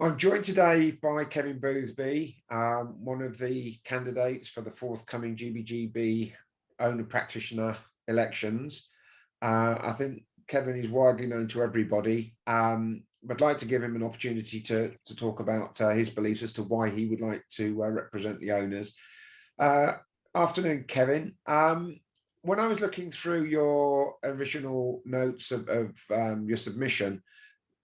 I'm joined today by Kevin Boothby, one of the candidates for the forthcoming GBGB owner practitioner elections. I think Kevin is widely known to everybody. I'd like to give him an opportunity to talk about his beliefs as to why he would like to represent the owners. Uh, Afternoon, Kevin. When I was looking through your original notes of your submission,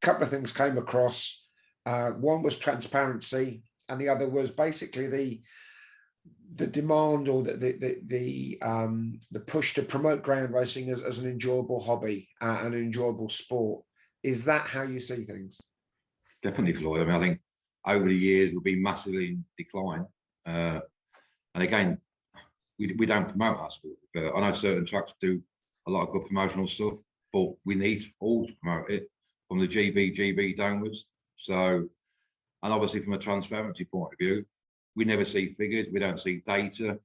a couple of things came across. One was transparency, and the other was basically the demand or the push to promote ground racing as an enjoyable hobby and an enjoyable sport. Is that how you see things? Definitely, Floyd. I mean, I think over the years we've been massively in decline. And again, we don't promote our sport. I know certain tracks do a lot of good promotional stuff, but we need all to promote it from the GB downwards. So, and obviously from a transparency point of view, we never see figures, we don't see data.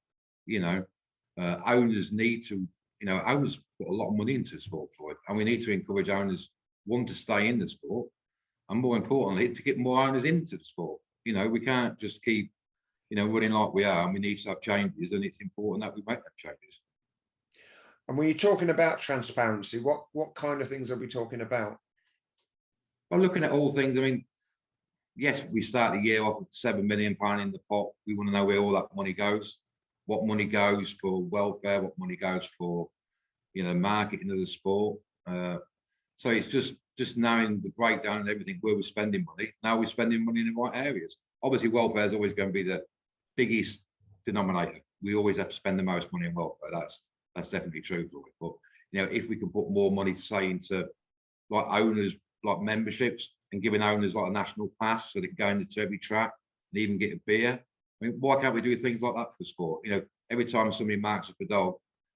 Owners need to, owners put a lot of money into the sport, Floyd, and we need to encourage owners, one, to stay in the sport, and more importantly, to get more owners into the sport. We can't just keep, running like we are, and we need to have changes, and it's important that we make that changes. And when you're talking about transparency, what kind of things are we talking about? Well, looking at all things, I mean, yes, we start the year off with £7 million in the pot. We want to know where all that money goes, what money goes for welfare, what money goes for, marketing of the sport. So it's just knowing the breakdown and everything, where we're spending money. Now we're spending money in the right areas. Obviously, welfare is always going to be the biggest denominator. We always have to spend the most money on welfare. That's definitely true for it. But if we can put more money, say, into like owners, like memberships, and giving owners like a national pass so they can go into every track and even get a beer. I mean, why can't we do things like that for sport? Every time somebody marks up a dog,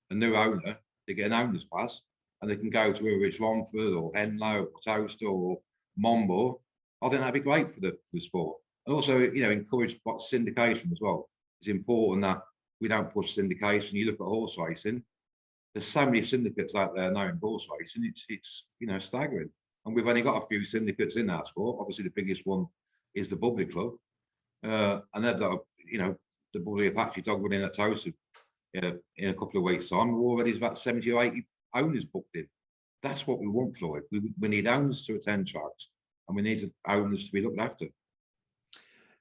a new owner, they get an owner's pass and they can go to whether it's Romford or Henlow or Toaster or Monbo. I think that'd be great for the sport. And also, encourage syndication as well. It's important that we don't push syndication. You look at horse racing, there's so many syndicates out there now in horse racing, it's staggering. And we've only got a few syndicates in our sport. Obviously, the biggest one is the Boothby Club. And they've got, the Boothby Apache dog running at Toast in a couple of weeks' time. We're already about 70 or 80 owners booked in. That's what we want, Floyd. We need owners to attend tracks, and we need owners to be looked after.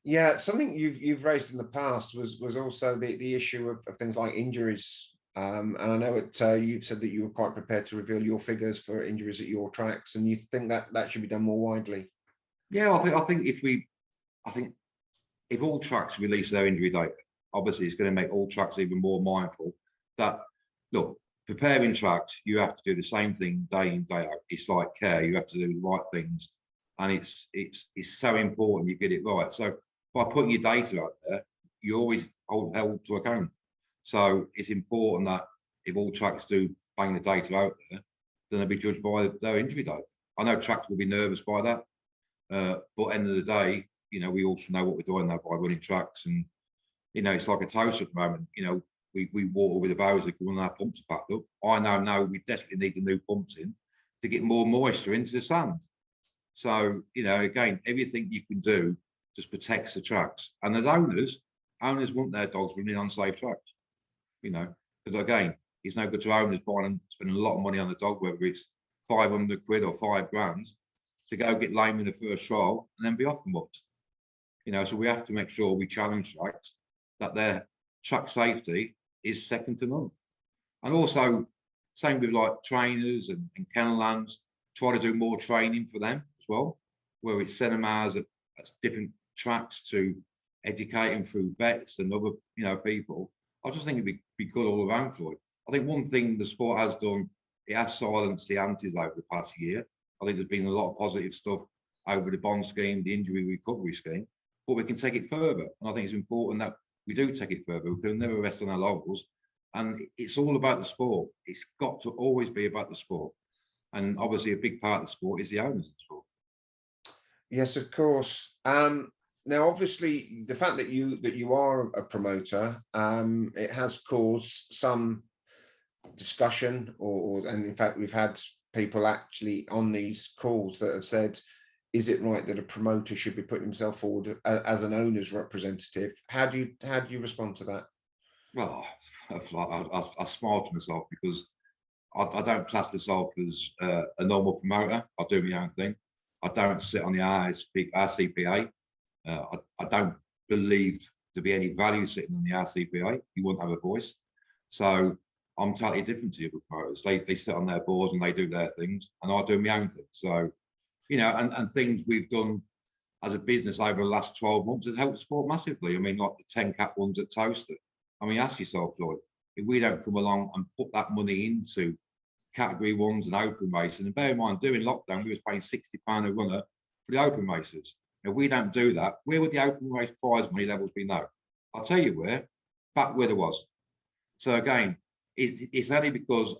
Yeah, something you've raised in the past was also the issue of things like injuries. And I know you've said that you were quite prepared to reveal your figures for injuries at your tracks, and you think that should be done more widely. Yeah, I think if all tracks release their injury data, obviously it's going to make all tracks even more mindful that, look, preparing tracks, you have to do the same thing day in, day out. It's like care, you have to do the right things, and it's so important you get it right. So by putting your data out there, you always held to account. So it's important that if all tracks do bang the data out there, then they'll be judged by their injury data. I know tracks will be nervous by that, but at the end of the day, we also know what we're doing now by running tracks. And, it's like a toast at the moment. We water with a bowser when our pumps are packed up. I know we desperately need the new pumps in to get more moisture into the sand. So, again, everything you can do just protects the tracks. And as owners want their dogs running on safe tracks. Because again, it's no good to owners buying and spending a lot of money on the dog, whether it's 500 quid or £5, to go get lame in the first trial and then be off the months. So we have to make sure we challenge tracks that their track safety is second to none. And also, same with like trainers and kennel lands, try to do more training for them as well, where it's seminars at different tracks to educating through vets and other, people. I just think it'd be good all around, Floyd. I think one thing the sport has done, it has silenced the antis over the past year. I think there's been a lot of positive stuff over the bond scheme, the injury recovery scheme, but we can take it further. And I think it's important that we do take it further. We can never rest on our laurels. And it's all about the sport. It's got to always be about the sport. And obviously a big part of the sport is the owners of the sport. Yes, of course. Now, obviously, the fact that you are a promoter, it has caused some discussion, and in fact, we've had people actually on these calls that have said, is it right that a promoter should be putting himself forward as an owner's representative? How do you respond to that? Well, I smile to myself because I don't class myself as a normal promoter. I do my own thing. I don't sit on the RCPA. I don't believe to be any value sitting on the RCPA. You wouldn't have a voice. So I'm totally different to the other promoters. They sit on their boards and they do their things, and I do my own thing. So, you know, and things we've done as a business over the last 12 months has helped the sport massively. I mean, like the 10 cap ones at Toaster. I mean, ask yourself, Lloyd, if we don't come along and put that money into category ones and open races, and bear in mind, during lockdown, we was paying £60 a runner for the open races. If we don't do that, where would the open race prize money levels be now? I'll tell you where, back where there was. So again, it's only because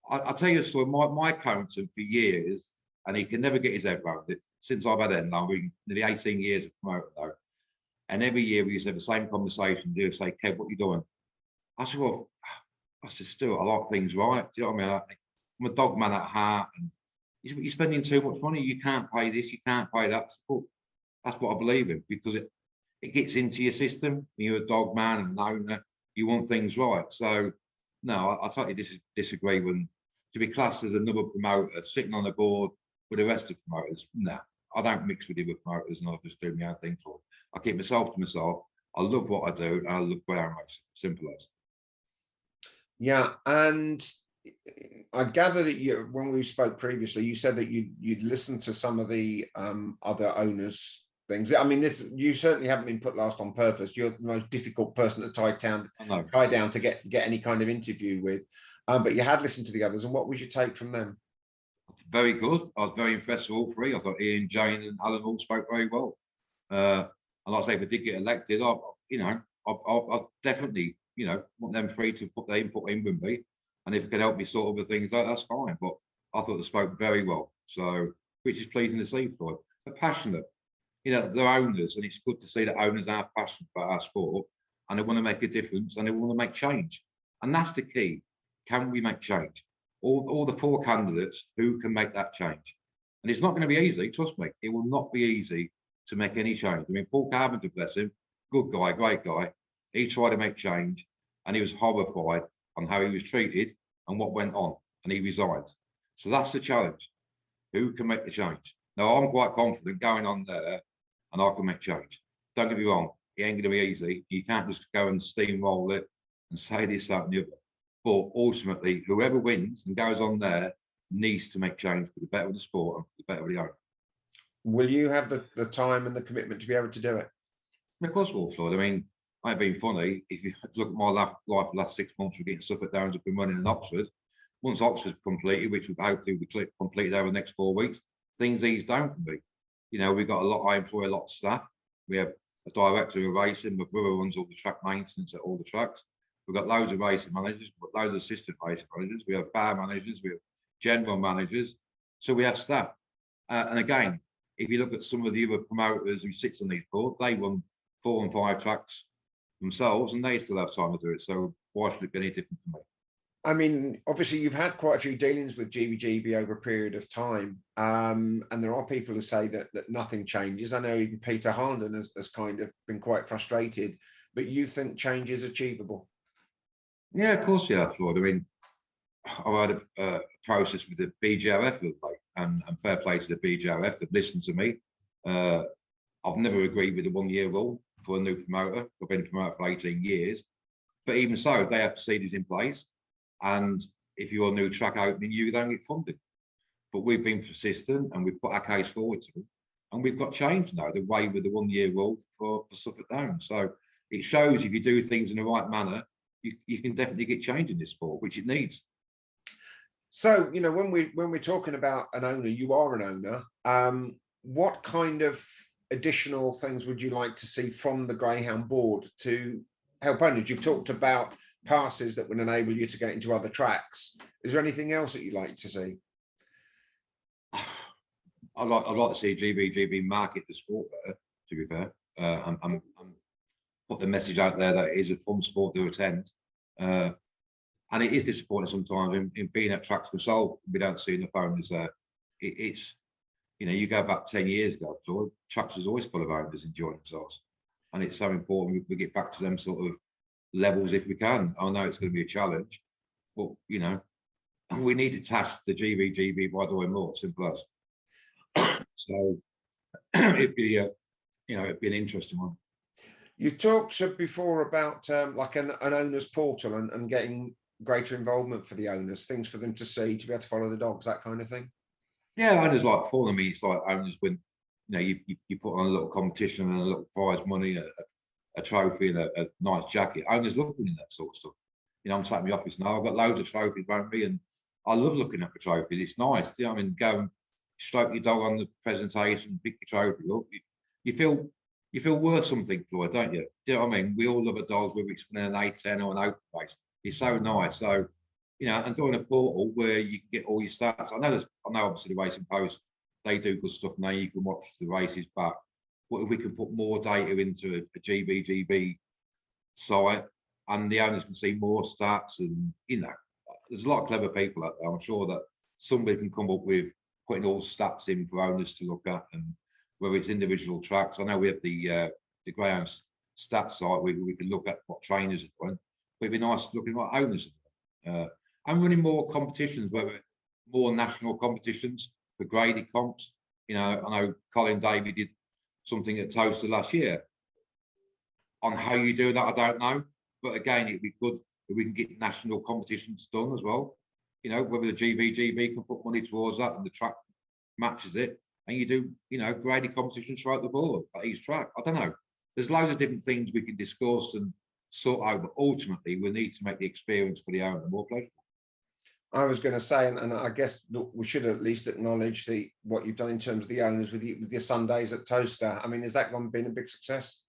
I'll tell you a story. My accountant for years, and he can never get his head around it, since I've had it now, nearly 18 years of promoter though. And every year we used to have the same conversation. He would say, Kev, what are you doing? I said, well, I said, Stuart, I like things right. Do you know what I mean? I'm a dog man at heart. And you're spending too much money. You can't pay this, you can't pay that. That's what I believe in, because it gets into your system. You're a dog man and an owner. You want things right. So, no, I totally disagree when to be classed as another promoter sitting on the board with the rest of the promoters. No, I don't mix with the other promoters, and I just do my own thing for them. I keep myself to myself. I love what I do, and I love ground racing. Simple as. Yeah, and I gather that when we spoke previously, you said that you'd listened to some of the other owners' things. I mean, you certainly haven't been put last on purpose. You're the most difficult person to tie down to get any kind of interview with. But you had listened to the others, and what was your take from them? Very good. I was very impressed with all three. I thought Ian, Jane, and Alan all spoke very well. And like I say, if I did get elected, I definitely, want them three to put their input in with me. And if it can help me sort other things out, that's fine. But I thought they spoke very well. So, which is pleasing to see for them. They're passionate. They're owners, and it's good to see that owners are passionate about our sport, and they want to make a difference, and they want to make change. And that's the key. Can we make change? All the four candidates who can make that change. And it's not going to be easy, trust me. It will not be easy to make any change. I mean, Paul Carpenter, bless him, good guy, great guy. He tried to make change, and he was horrified on how he was treated and what went on, and he resigned. So that's the challenge. Who can make the change? Now, I'm quite confident going on there, and I can make change. Don't get me wrong, it ain't going to be easy. You can't just go and steamroll it and say this, that, and the other. But ultimately, whoever wins and goes on there needs to make change for the better of the sport and for the better of the owner. Will you have the time and the commitment to be able to do it? Of course, will, Floyd. I mean, I ain't being funny. If you look at my life the last 6 months, we're getting Suffolk Downs up and running in Oxford. Once Oxford's completed, which will hopefully be completed over the next 4 weeks, things ease down for me. We've got I employ a lot of staff. We have a director of racing. My brother runs all the track maintenance at all the tracks. We've got loads of racing managers, we've got loads of assistant racing managers. We have bar managers, we have general managers. So we have staff. And again, if you look at some of the other promoters who sits on these boards, they run 4 and 5 tracks themselves, and they still have time to do it. So why should it be any different for me? I mean, obviously, you've had quite a few dealings with GBGB over a period of time, and there are people who say that nothing changes. I know even Peter Harnden has kind of been quite frustrated, but you think change is achievable? Yeah, of course, yeah, Floyd. I mean, I've had a process with the BJRF, and fair play to the BJRF. They've listened to me. I've never agreed with the 1-year rule for a new promoter. I've been a promoter for 18 years. But even so, they have procedures in place. And if you're a new track opening, you don't get funded. But we've been persistent, and we've put our case forward to them. And we've got change now, the way with the 1-year rule for Suffolk Downs. So it shows if you do things in the right manner, you can definitely get change in this sport, which it needs. So, when we're talking about an owner, you are an owner. What kind of additional things would you like to see from the Greyhound board to help owners? You've talked about passes that would enable you to get into other tracks. Is there anything else that you'd like to see? I'd like to see GBGB market the sport better, to be fair. I'm put the message out there that it is a fun sport to attend. And it is disappointing sometimes in being at tracks myself, we don't see enough owners there. You know, you go back 10 years ago, so tracks was always full of owners enjoying themselves. And it's so important we get back to them sort of levels if we can. I know it's going to be a challenge, but you know, we need to task the GVGB by doing more. Simple as. So it'd be a, you know, it'd be an interesting one. You talked before about like an owner's portal and getting greater involvement for the owners, things for them to see, to be able to follow the dogs, that kind of thing. Yeah, owners like fun. I mean, it's like owners when you know you put on a little competition and a little prize money, a trophy and a nice jacket. Owners looking at that sort of stuff. You know, I'm sat in the office now. I've got loads of trophies around me, and I love looking at the trophies. It's nice. You know, I mean, go and stroke your dog on the presentation, pick your trophy up. You feel worth something, Floyd, don't you? Do you know what I mean? We all love a dog, whether it's an A10 or an open face. It's so nice. So, you know, and doing a portal where you can get all your stats. I know obviously the Racing Post, they do good stuff now. You can watch the races back. What if we can put more data into a GBGB site and the owners can see more stats? And, you know, there's a lot of clever people out there. I'm sure that somebody can come up with putting all stats in for owners to look at, and whether it's individual tracks. I know we have the Greyhound stats site where we can look at what trainers are doing. But it'd be nice looking at what owners are doing. I'm running more competitions, whether more national competitions for graded comps. You know, I know Colin Davey did something at Toaster last year. On how you do that, I don't know. But again, it'd be good if we can get national competitions done as well. You know, whether the GVGB can put money towards that and the track matches it, and you do, you know, graded competitions throughout the board at each track. I don't know. There's loads of different things we can discuss and sort out, but ultimately we need to make the experience for the owner more pleasurable. I was going to say, and I guess we should at least acknowledge what you've done in terms of the owners with your Sundays at Toaster. I mean, has that been a big success?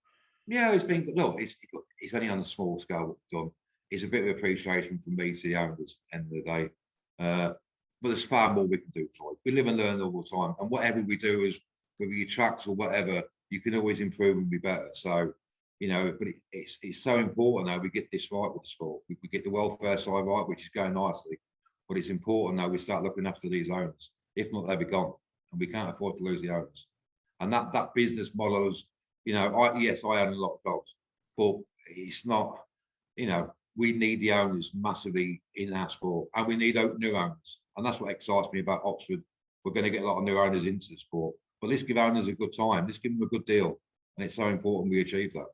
Yeah, it's been good. Look, it's only on a small scale done. It's a bit of appreciation from me to the owners at the end of the day. But there's far more we can do, Floyd. We live and learn all the time. And whatever we do, is whether you tracks or whatever, you can always improve and be better. So, you know, but it's so important now we get this right with the sport. We get the welfare side right, which is going nicely. But it's important now we start looking after these owners. If not, they'll be gone. And we can't afford to lose the owners. And that business model is, you know, yes, I own a lot of dogs, but it's not, you know, we need the owners massively in our sport, and we need new owners. And that's what excites me about Oxford. We're going to get a lot of new owners into the sport, but let's give owners a good time. Let's give them a good deal. And it's so important we achieve that.